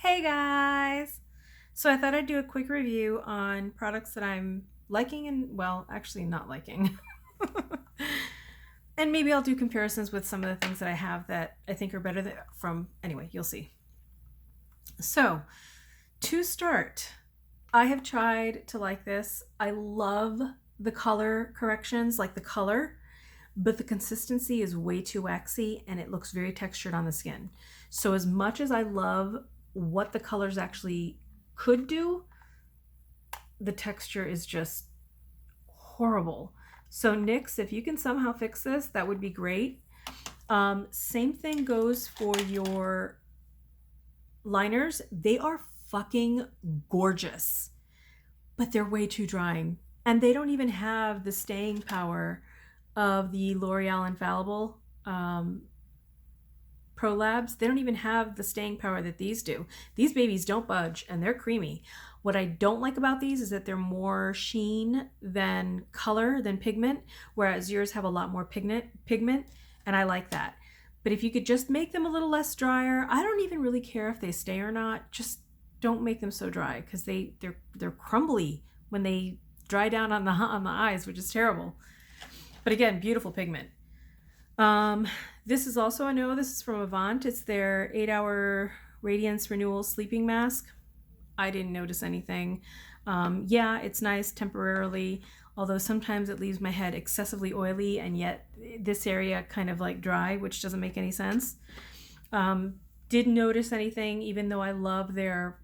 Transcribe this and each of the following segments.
Hey guys! So I thought I'd do a quick review on products that I'm liking and, well, actually not liking. And maybe I'll do comparisons with some of the things that I have that I think are better anyway, you'll see. So, to start, I have tried to like this. I love the color corrections, like the color, but the consistency is way too waxy and it looks very textured on the skin. So as much as I love what the colors actually could do, the texture is just horrible. So NYX, if you can somehow fix this, that would be great. Same thing goes for your liners. They are fucking gorgeous, but they're way too drying. And they don't even have the staying power of the L'Oreal Infallible Pro Labs. They don't even have the staying power that these do. These babies don't budge and they're creamy. What I don't like about these is that they're more sheen than color, than pigment, whereas yours have a lot more pigment, and I like that. But if you could just make them a little less drier, I don't even really care if they stay or not. Just don't make them so dry because they're crumbly when they dry down on the eyes, which is terrible. But again, beautiful pigment. This is also a no. This is from Avant. It's their 8-hour Radiance Renewal Sleeping Mask. I didn't notice anything. Yeah, it's nice temporarily, although sometimes it leaves my head excessively oily and yet this area kind of like dry, which doesn't make any sense. Didn't notice anything, even though I love their,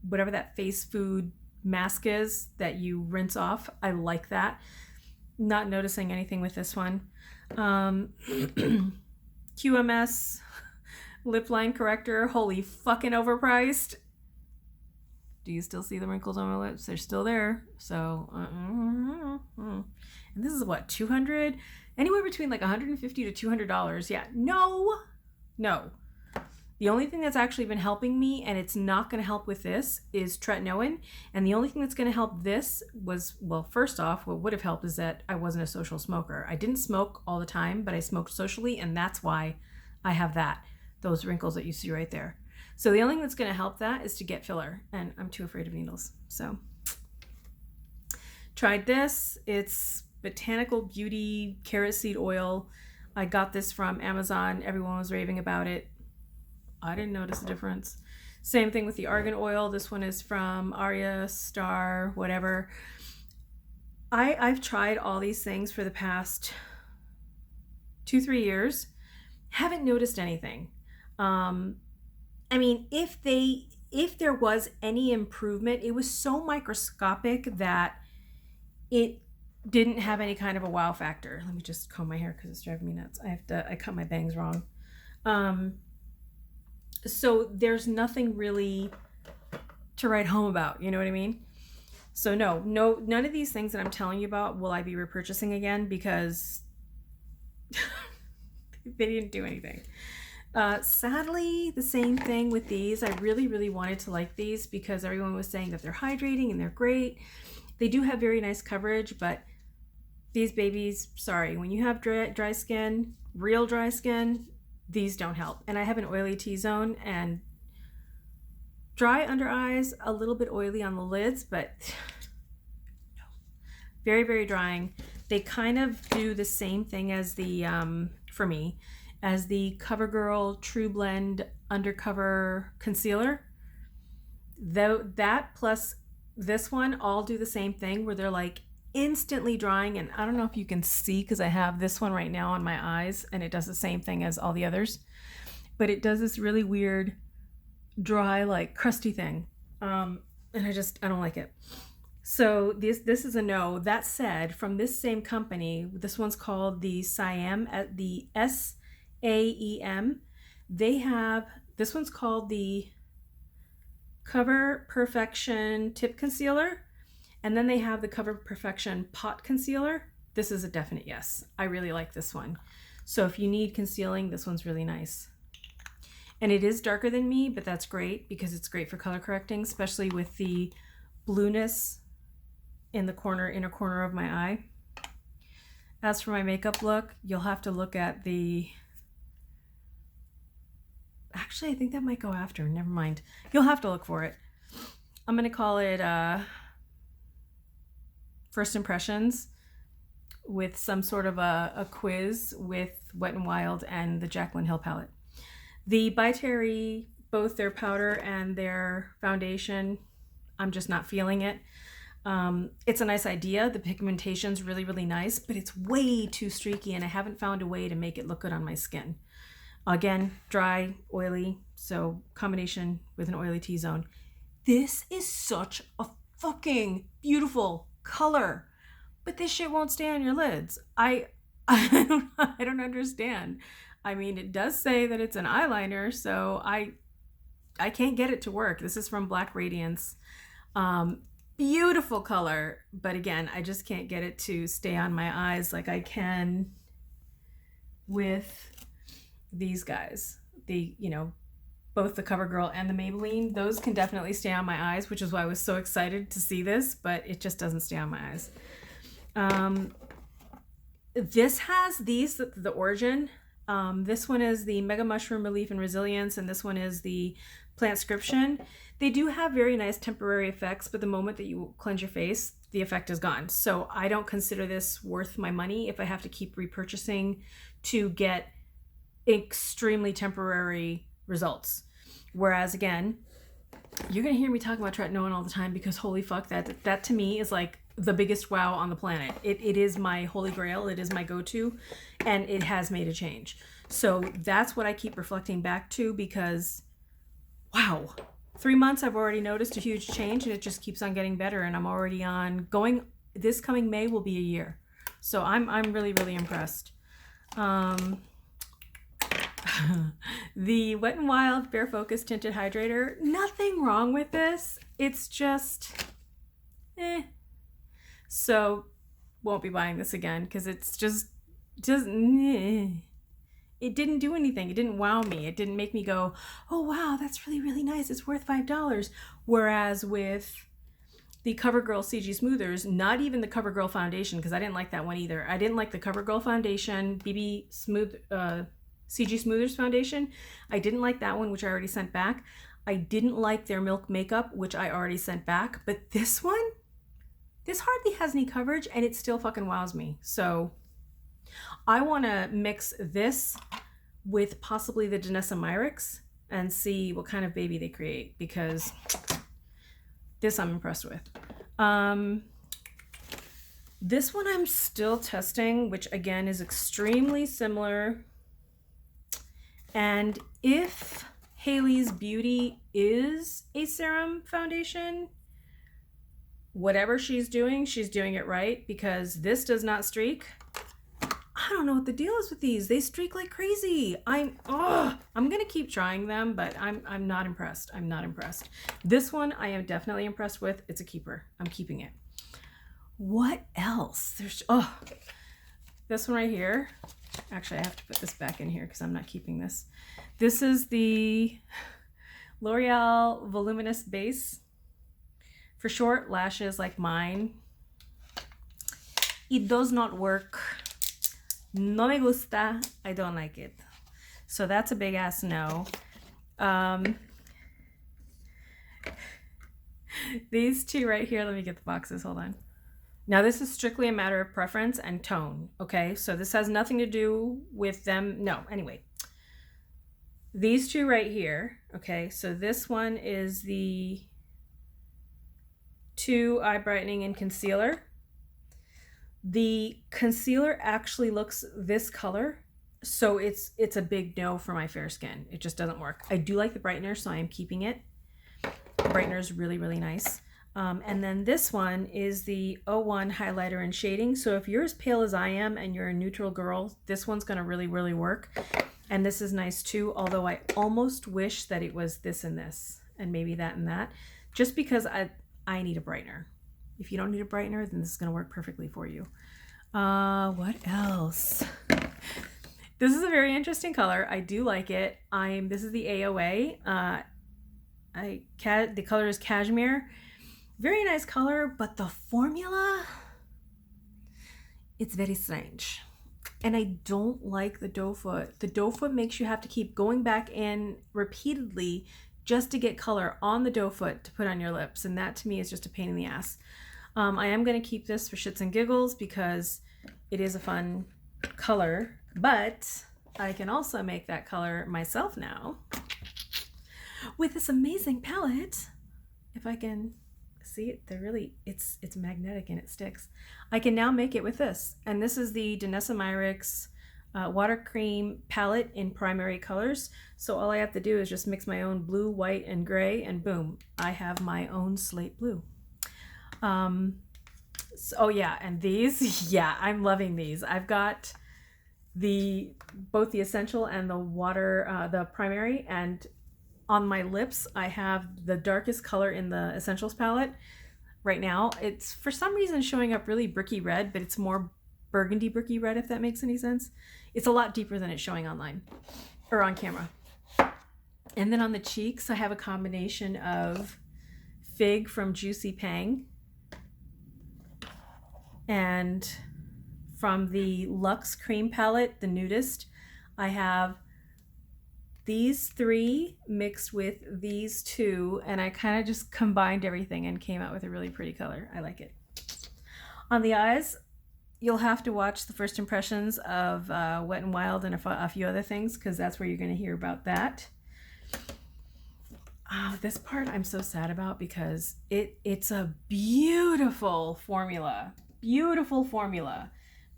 whatever that face food mask is that you rinse off. I like that. Not noticing anything with this one. QMS lip line corrector, holy fucking overpriced. Do you still see the wrinkles on my lips? They're still there. So, and this is what, 200? Anywhere between like $150 to $200. Yeah, no. The only thing that's actually been helping me, and it's not going to help with this, is tretinoin. And the only thing that's going to help this was, well, first off, what would have helped is that I wasn't a social smoker. I didn't smoke all the time, but I smoked socially, and that's why I have those wrinkles that you see right there. So the only thing that's going to help that is to get filler, and I'm too afraid of needles. So tried this. It's Botanical Beauty Carrot Seed Oil. I got this from Amazon. Everyone was raving about it. I didn't notice a difference. Same thing with the argan oil. This one is from Arya Star, whatever. I've tried all these things for the past 2-3 years. Haven't noticed anything. I mean, if there was any improvement, it was so microscopic that it didn't have any kind of a wow factor. Let me just comb my hair because it's driving me nuts. I cut my bangs wrong. So there's nothing really to write home about, you know what I mean? So no, none of these things that I'm telling you about will I be repurchasing again because they didn't do anything. Sadly, the same thing with these. I really, really wanted to like these because everyone was saying that they're hydrating and they're great. They do have very nice coverage, but these babies, sorry, when you have dry skin, real dry skin, these don't help. And I have an oily T-zone and dry under eyes, a little bit oily on the lids, but no. Very, very drying. They kind of do the same thing as the, for me, as the CoverGirl True Blend Undercover Concealer. Though that plus this one all do the same thing where they're like instantly drying, and I don't know if you can see because I have this one right now on my eyes and it does the same thing as all the others, but it does this really weird dry like crusty thing, and I don't like it. So this is a no. That said, from this same company, this one's called the Saem, the SAEM. They have, this one's called the Cover Perfection Tip Concealer, and then they have the Cover Perfection Pot Concealer. This is a definite yes. I really like this one. So if you need concealing, this one's really nice. And it is darker than me, but that's great because it's great for color correcting, especially with the blueness in the inner corner of my eye. As for my makeup look, you'll have to look at the Actually, I think that might go after. Never mind. You'll have to look for it. I'm going to call it First Impressions with some sort of a quiz with Wet n Wild and the Jaclyn Hill palette. The ByTerry, both their powder and their foundation, I'm just not feeling it. It's a nice idea. The pigmentation's really, really nice, but it's way too streaky and I haven't found a way to make it look good on my skin. Again, dry, oily, so combination with an oily T-zone. This is such a fucking beautiful color, but this shit won't stay on your lids. I don't understand. I mean, it does say that it's an eyeliner, so I can't get it to work. This is from Black Radiance. Beautiful color, but again, I just can't get it to stay on my eyes like I can with these guys. Both the CoverGirl and the Maybelline, those can definitely stay on my eyes, which is why I was so excited to see this, but it just doesn't stay on my eyes. This has the origin. This one is the Mega Mushroom Relief and Resilience, and this one is the Plantscription. They do have very nice temporary effects, but the moment that you cleanse your face, the effect is gone. So I don't consider this worth my money if I have to keep repurchasing to get extremely temporary results. Whereas again, you're gonna hear me talk about tretinoin all the time because holy fuck, that to me is like the biggest wow on the planet. It is my holy grail, it is my go-to, and it has made a change. So that's what I keep reflecting back to because wow, 3 months I've already noticed a huge change and it just keeps on getting better, and I'm already this coming May will be a year. So I'm really, really impressed. The Wet n Wild Bare Focus Tinted Hydrator, nothing wrong with this. It's just, So won't be buying this again because it's just it didn't do anything. It didn't wow me. It didn't make me go, oh wow, that's really, really nice. It's worth $5. Whereas with the CoverGirl CG Smoothers, not even the CoverGirl Foundation, because I didn't like that one either. I didn't like the CoverGirl Foundation CG Smoothers Foundation. I didn't like that one, which I already sent back. I didn't like their Milk Makeup, which I already sent back. But this one, this hardly has any coverage and it still fucking wows me. So I want to mix this with possibly the Danessa Myricks and see what kind of baby they create, because this I'm impressed with. This one I'm still testing, which again is extremely similar. And if Hailey's Beauty is a serum foundation, whatever she's doing it right, because this does not streak. I don't know what the deal is with these. They streak like crazy. I'm gonna keep trying them, but I'm not impressed. I'm not impressed. This one I am definitely impressed with. It's a keeper. I'm keeping it. What else? This one right here. Actually, I have to put this back in here because I'm not keeping this. This is the L'Oreal Voluminous Base. For short lashes like mine, it does not work. No me gusta. I don't like it. So that's a big ass no. These two right here, let me get the boxes, hold on. Now this is strictly a matter of preference and tone, okay? So this has nothing to do with them. No, anyway. These two right here, okay? So this one is the 2 Eye Brightening and Concealer. The concealer actually looks this color, so it's a big no for my fair skin. It just doesn't work. I do like the brightener, so I am keeping it. The brightener is really, really nice. And then this one is the 01 highlighter and shading. So if you're as pale as I am and you're a neutral girl, this one's gonna really, really work. And this is nice too, although I almost wish that it was this and this, and maybe that and that, just because I need a brightener. If you don't need a brightener, then this is gonna work perfectly for you. What else? This is a very interesting color. I do like it. This is the AOA. The color is Cashmere. Very nice color, but the formula, it's very strange. And I don't like the doe foot. The doe foot makes you have to keep going back in repeatedly just to get color on the doe foot to put on your lips. And that to me is just a pain in the ass. I am going to keep this for shits and giggles because it is a fun color, but I can also make that color myself now with this amazing palette. If I can see it, it's magnetic and it sticks. I can now make it with this, and this is the NYX water cream palette in primary colors. So all I have to do is just mix my own blue, white, and gray, and boom, I have my own slate blue. Oh yeah, and these, yeah, I'm loving these. I've got both the essential and the water, the primary, and on my lips I have the darkest color in the essentials palette. Right now it's for some reason showing up really bricky red, but it's more burgundy bricky red, if that makes any sense. It's a lot deeper than it's showing online or on camera. And then on the cheeks I have a combination of Fig from Juicy Pang, and from the Luxe Cream Palette, the Nudist, I have these three mixed with these two, and I kind of just combined everything and came out with a really pretty color. I like it. On the eyes, you'll have to watch the first impressions of Wet n Wild and a few other things, because that's where you're going to hear about that. Oh, this part I'm so sad about because it's a beautiful formula. Beautiful formula.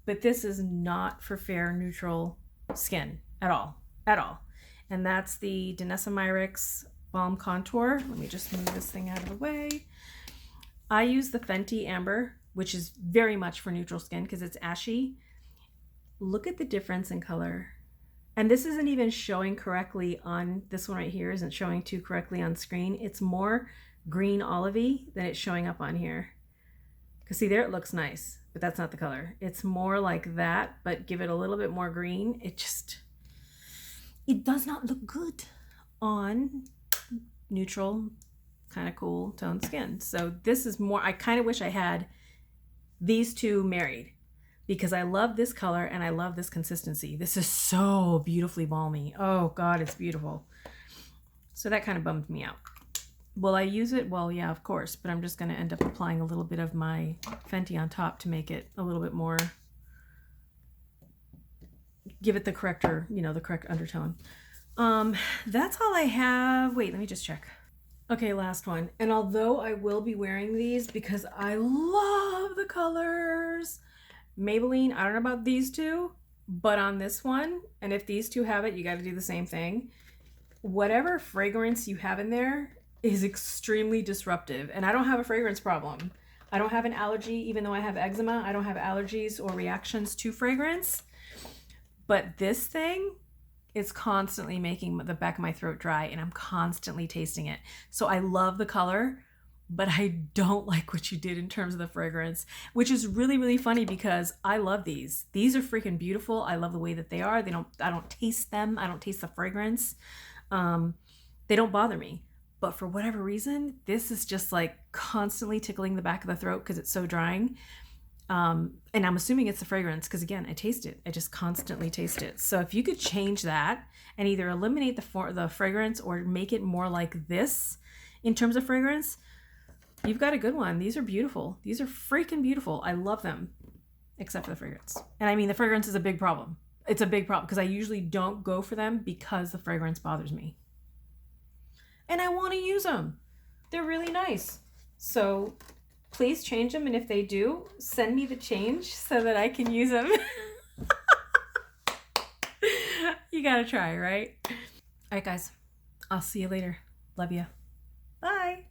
But this is not for fair, neutral skin at all. At all. And that's the NYX Balm Contour. Let me just move this thing out of the way. I use the Fenty Amber, which is very much for neutral skin because it's ashy. Look at the difference in color. And this isn't even showing correctly on, this one right here isn't showing too correctly on screen. It's more green olivey than it's showing up on here. Because see, there it looks nice, but that's not the color. It's more like that, but give it a little bit more green. It does not look good on neutral, kind of cool toned skin. So this is more, I kind of wish I had these two married, because I love this color and I love this consistency. This is so beautifully balmy. Oh God, it's beautiful. So that kind of bummed me out. Will I use it? Well, yeah, of course, but I'm just going to end up applying a little bit of my Fenty on top to make it a little bit more, give it the corrector, the correct undertone. That's all I have. Wait, let me just check. Okay, last one. And although I will be wearing these because I love the colors, Maybelline, I don't know about these two, but on this one, and if these two have it, you got to do the same thing. Whatever fragrance you have in there is extremely disruptive. And I don't have a fragrance problem. I don't have an allergy, even though I have eczema. I don't have allergies or reactions to fragrance. But this thing is constantly making the back of my throat dry, and I'm constantly tasting it. So I love the color, but I don't like what you did in terms of the fragrance, which is really, really funny because I love these. These are freaking beautiful. I love the way that they are. I don't taste them. I don't taste the fragrance. They don't bother me. But for whatever reason, this is just like constantly tickling the back of the throat because it's so drying. And I'm assuming it's the fragrance because, again, I taste it. I just constantly taste it. So if you could change that and either eliminate the fragrance or make it more like this in terms of fragrance, you've got a good one. These are beautiful. These are freaking beautiful. I love them, except for the fragrance. And I mean, the fragrance is a big problem. It's a big problem because I usually don't go for them because the fragrance bothers me. And I want to use them. They're really nice. So please change them. And if they do, send me the change so that I can use them. You got to try, right? All right, guys. I'll see you later. Love you. Bye.